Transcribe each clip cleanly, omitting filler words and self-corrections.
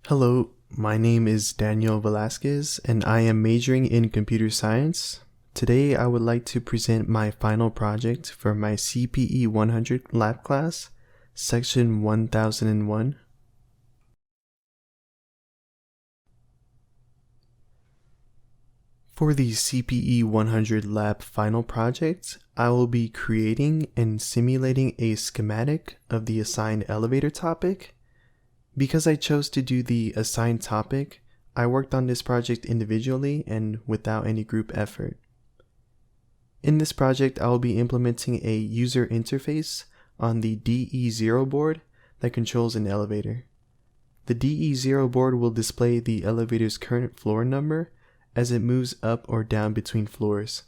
Hello, my name is Daniel Velasquez and I am majoring in computer science. Today I would like to present my final project for my CPE 100 lab class, section 1001. For the CPE 100 lab final project, I will be creating and simulating a schematic of the assigned elevator topic. Because I chose to do the assigned topic, I worked on this project individually and without any group effort. In this project, I will be implementing a user interface on the DE0 board that controls an elevator. The DE0 board will display the elevator's current floor number as it moves up or down between floors.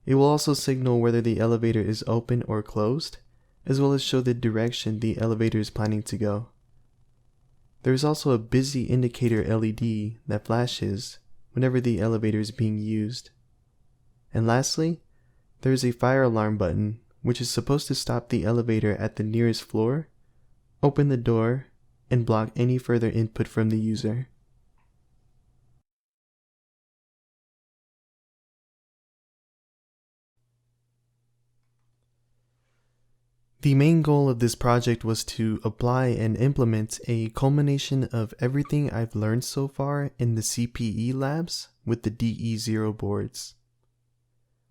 It will also signal whether the elevator is open or closed, as well as show the direction the elevator is planning to go. There is also a busy indicator LED that flashes whenever the elevator is being used. And lastly, there is a fire alarm button which is supposed to stop the elevator at the nearest floor, open the door, and block any further input from the user. The main goal of this project was to apply and implement a culmination of everything I've learned so far in the CPE labs with the DE0 boards.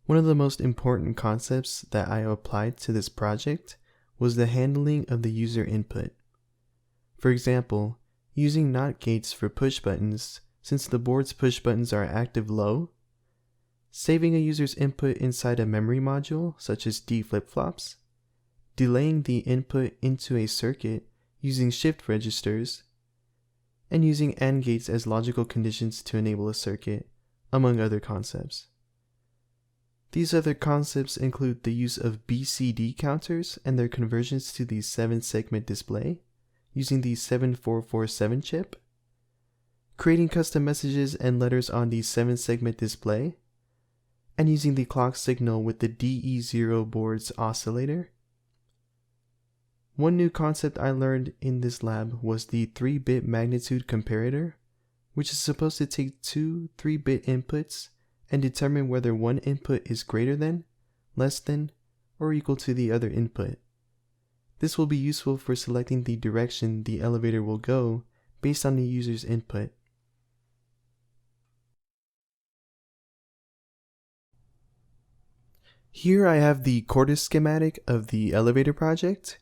One of the most important concepts that I applied to this project was the handling of the user input. For example, using NOT gates for push buttons since the board's push buttons are active low, saving a user's input inside a memory module such as D flip-flops, delaying the input into a circuit using shift registers, and using AND gates as logical conditions to enable a circuit, among other concepts. These other concepts include the use of BCD counters and their conversions to the 7-segment display using the 7447 chip, creating custom messages and letters on the 7-segment display, and using the clock signal with the DE0 board's oscillator. One new concept I learned in this lab was the 3-bit magnitude comparator, which is supposed to take two 3-bit inputs and determine whether one input is greater than, less than, or equal to the other input. This will be useful for selecting the direction the elevator will go based on the user's input. Here I have the Cortis schematic of the elevator project.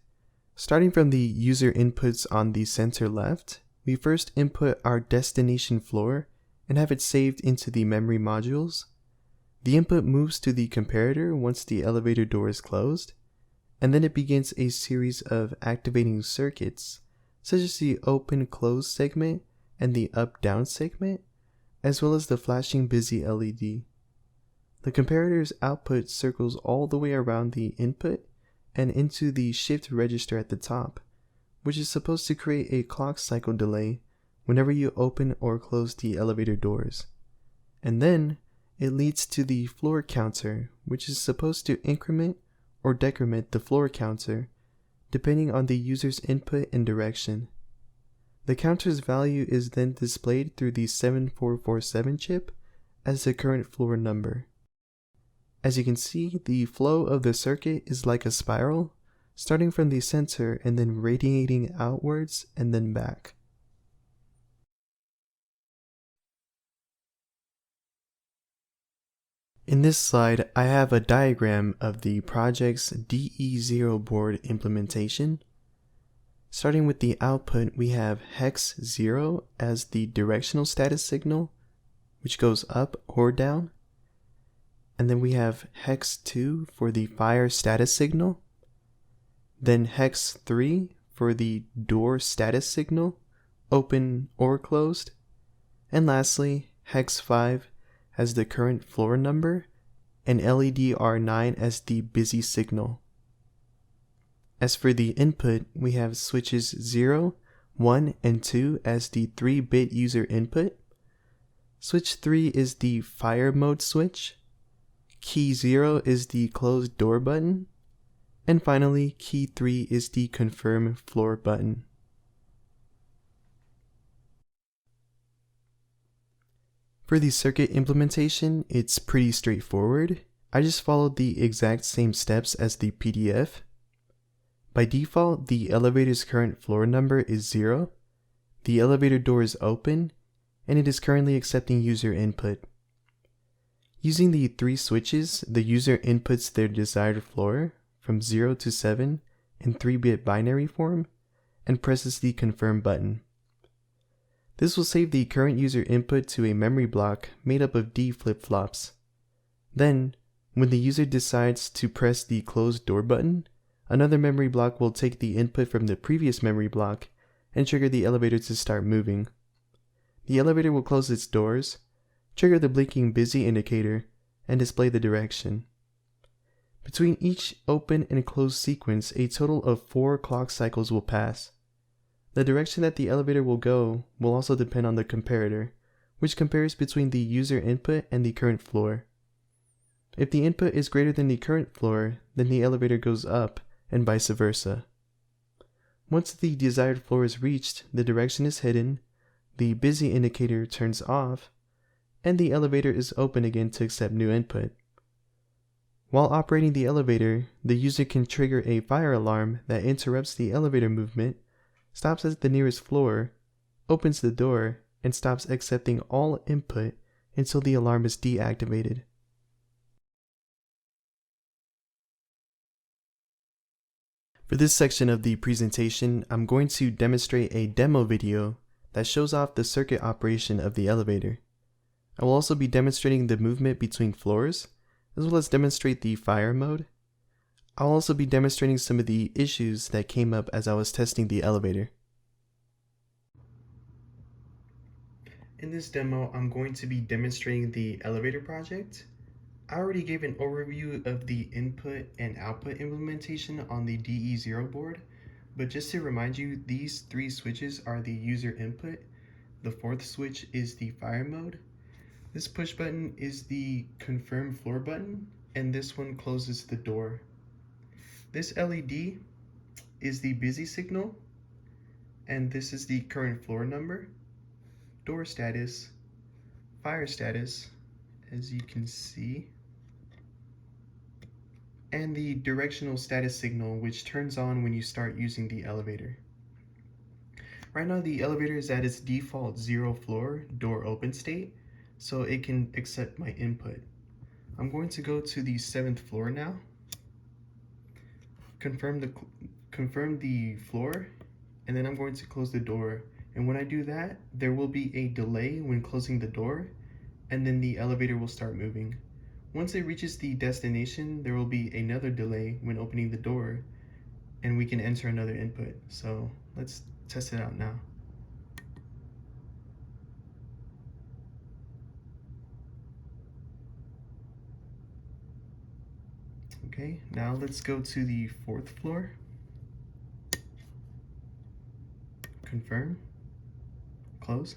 Starting from the user inputs on the center left, we first input our destination floor and have it saved into the memory modules. The input moves to the comparator once the elevator door is closed, and then it begins a series of activating circuits, such as the open-close segment and the up-down segment, as well as the flashing busy LED. The comparator's output circles all the way around the input and into the shift register at the top, which is supposed to create a clock cycle delay whenever you open or close the elevator doors. And then it leads to the floor counter, which is supposed to increment or decrement the floor counter depending on the user's input and direction. The counter's value is then displayed through the 7447 chip as the current floor number. As you can see, the flow of the circuit is like a spiral, starting from the center and then radiating outwards and then back. In this slide, I have a diagram of the project's DE0 board implementation. Starting with the output, we have hex 0 as the directional status signal, which goes up or down. And then we have hex 2 for the fire status signal. Then hex 3 for the door status signal, open or closed. And lastly, hex 5 has the current floor number, and LED R9 as the busy signal. As for the input, we have switches 0, 1, and 2 as the 3-bit user input. Switch 3 is the fire mode switch. Key 0 is the closed door button. And finally, key 3 is the confirm floor button. For the circuit implementation, it's pretty straightforward. I just followed the exact same steps as the PDF. By default, the elevator's current floor number is 0, the elevator door is open, and it is currently accepting user input. Using the 3 switches, the user inputs their desired floor from 0 to 7 in 3-bit binary form and presses the confirm button. This will save the current user input to a memory block made up of D flip-flops. Then, when the user decides to press the close door button, another memory block will take the input from the previous memory block and trigger the elevator to start moving. The elevator will close its doors, trigger the blinking busy indicator, and display the direction. Between each open and closed sequence, a total of 4 clock cycles will pass. The direction that the elevator will go will also depend on the comparator, which compares between the user input and the current floor. If the input is greater than the current floor, then the elevator goes up, and vice versa. Once the desired floor is reached, the direction is hidden, the busy indicator turns off, and the elevator is open again to accept new input. While operating the elevator, the user can trigger a fire alarm that interrupts the elevator movement, stops at the nearest floor, opens the door, and stops accepting all input until the alarm is deactivated. For this section of the presentation, I'm going to demonstrate a demo video that shows off the circuit operation of the elevator. I will also be demonstrating the movement between floors, as well as demonstrate the fire mode. I'll also be demonstrating some of the issues that came up as I was testing the elevator. In this demo, I'm going to be demonstrating the elevator project. I already gave an overview of the input and output implementation on the DE0 board, but just to remind you, these 3 switches are the user input, the 4th switch is the fire mode, this push button is the confirm floor button, and this one closes the door. This LED is the busy signal, and this is the current floor number, door status, fire status, as you can see, and the directional status signal, which turns on when you start using the elevator. Right now the elevator is at its default 0 floor door open state, so it can accept my input. I'm going to go to the 7th floor now, confirm the floor, and then I'm going to close the door. And when I do that, there will be a delay when closing the door, and then the elevator will start moving. Once it reaches the destination, there will be another delay when opening the door, and we can enter another input. So let's test it out now. Okay, now let's go to the 4th floor. Confirm, close.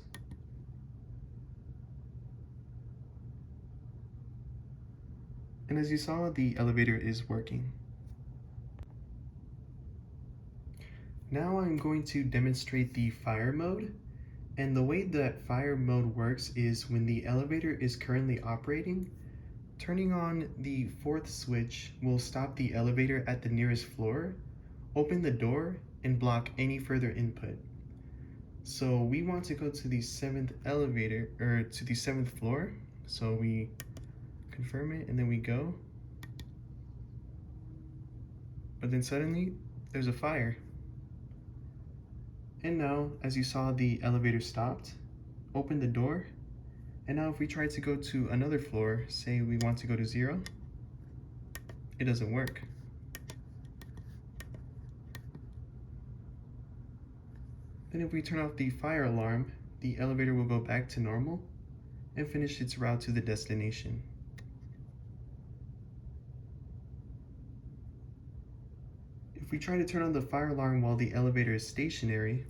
And as you saw, the elevator is working. Now I'm going to demonstrate the fire mode. And the way that fire mode works is when the elevator is currently operating, turning on the 4th switch will stop the elevator at the nearest floor, open the door, and block any further input. So we want to go to the 7th elevator, or to the 7th floor. So we confirm it and then we go. But then suddenly there's a fire. And now, as you saw, the elevator stopped, opened the door, and now if we try to go to another floor, say we want to go to 0, it doesn't work. Then if we turn off the fire alarm, the elevator will go back to normal and finish its route to the destination. If we try to turn on the fire alarm while the elevator is stationary,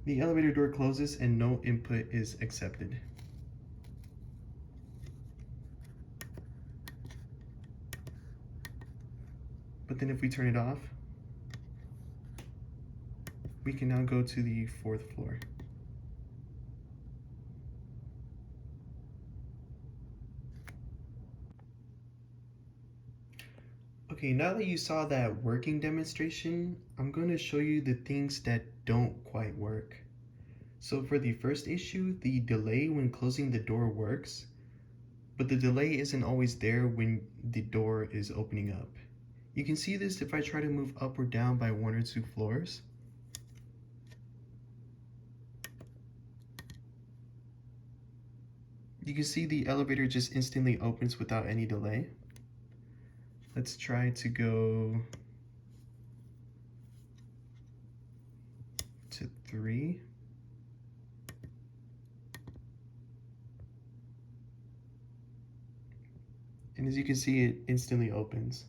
the elevator door closes and no input is accepted. But then if we turn it off, we can now go to the 4th floor. Okay, now that you saw that working demonstration, I'm going to show you the things that don't quite work. So for the first issue, the delay when closing the door works, but the delay isn't always there when the door is opening up. You can see this if I try to move up or down by 1 or 2 floors. You can see the elevator just instantly opens without any delay. Let's try to go to 3. And as you can see, it instantly opens.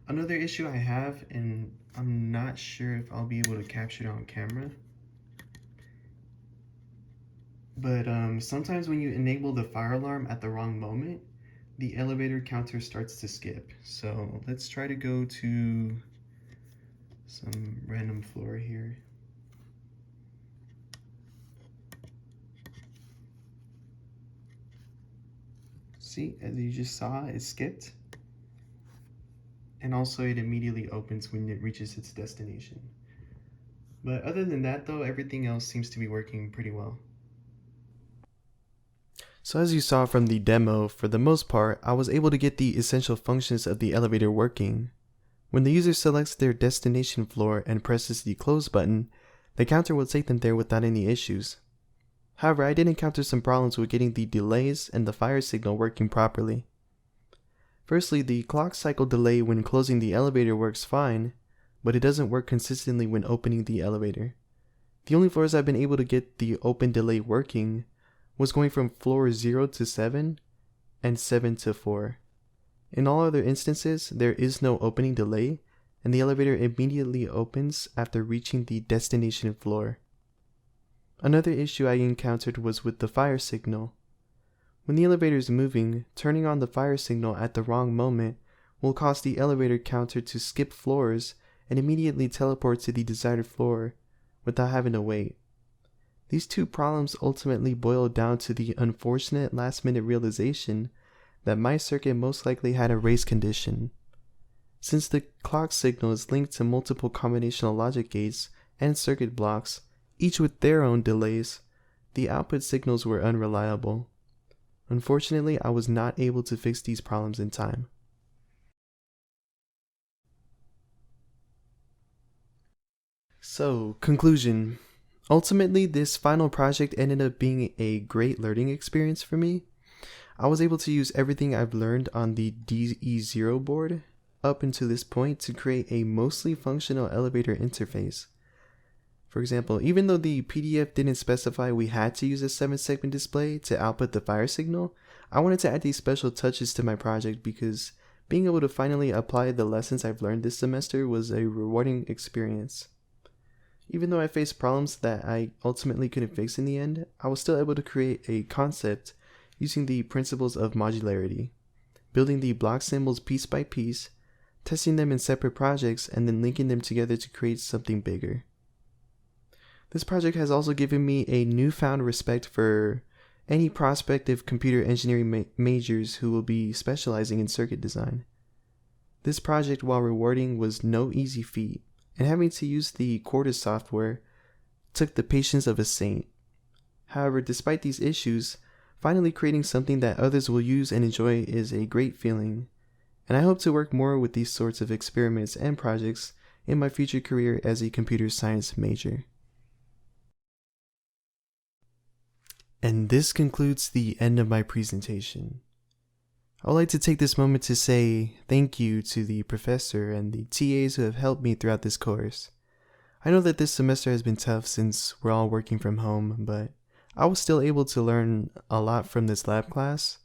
Another issue I have, and I'm not sure if I'll be able to capture it on camera, but sometimes when you enable the fire alarm at the wrong moment, the elevator counter starts to skip. So let's try to go to some random floor here. See, as you just saw, it skipped. And also it immediately opens when it reaches its destination. But other than that though, everything else seems to be working pretty well. So as you saw from the demo, for the most part, I was able to get the essential functions of the elevator working. When the user selects their destination floor and presses the close button, the counter will take them there without any issues. However, I did encounter some problems with getting the delays and the fire signal working properly. Firstly, the clock cycle delay when closing the elevator works fine, but it doesn't work consistently when opening the elevator. The only floors I've been able to get the open delay working was going from floor 0 to 7 and 7 to 4. In all other instances, there is no opening delay, and the elevator immediately opens after reaching the destination floor. Another issue I encountered was with the fire signal. When the elevator is moving, turning on the fire signal at the wrong moment will cause the elevator counter to skip floors and immediately teleport to the desired floor without having to wait. These two problems ultimately boil down to the unfortunate last-minute realization that my circuit most likely had a race condition. Since the clock signal is linked to multiple combinational logic gates and circuit blocks, each with their own delays, the output signals were unreliable. Unfortunately, I was not able to fix these problems in time. So, conclusion. Ultimately, this final project ended up being a great learning experience for me. I was able to use everything I've learned on the DE0 board up until this point to create a mostly functional elevator interface. For example, even though the PDF didn't specify we had to use a 7-segment display to output the fire signal, I wanted to add these special touches to my project because being able to finally apply the lessons I've learned this semester was a rewarding experience. Even though I faced problems that I ultimately couldn't fix in the end, I was still able to create a concept using the principles of modularity, building the block symbols piece by piece, testing them in separate projects, and then linking them together to create something bigger. This project has also given me a newfound respect for any prospective computer engineering majors who will be specializing in circuit design. This project, while rewarding, was no easy feat, and having to use the Quartus software took the patience of a saint. However, despite these issues, finally creating something that others will use and enjoy is a great feeling, and I hope to work more with these sorts of experiments and projects in my future career as a computer science major. And this concludes the end of my presentation. I would like to take this moment to say thank you to the professor and the TAs who have helped me throughout this course. I know that this semester has been tough since we're all working from home, but I was still able to learn a lot from this lab class,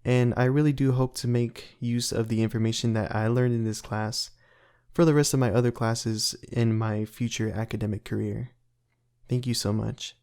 and I really do hope to make use of the information that I learned in this class for the rest of my other classes in my future academic career. Thank you so much.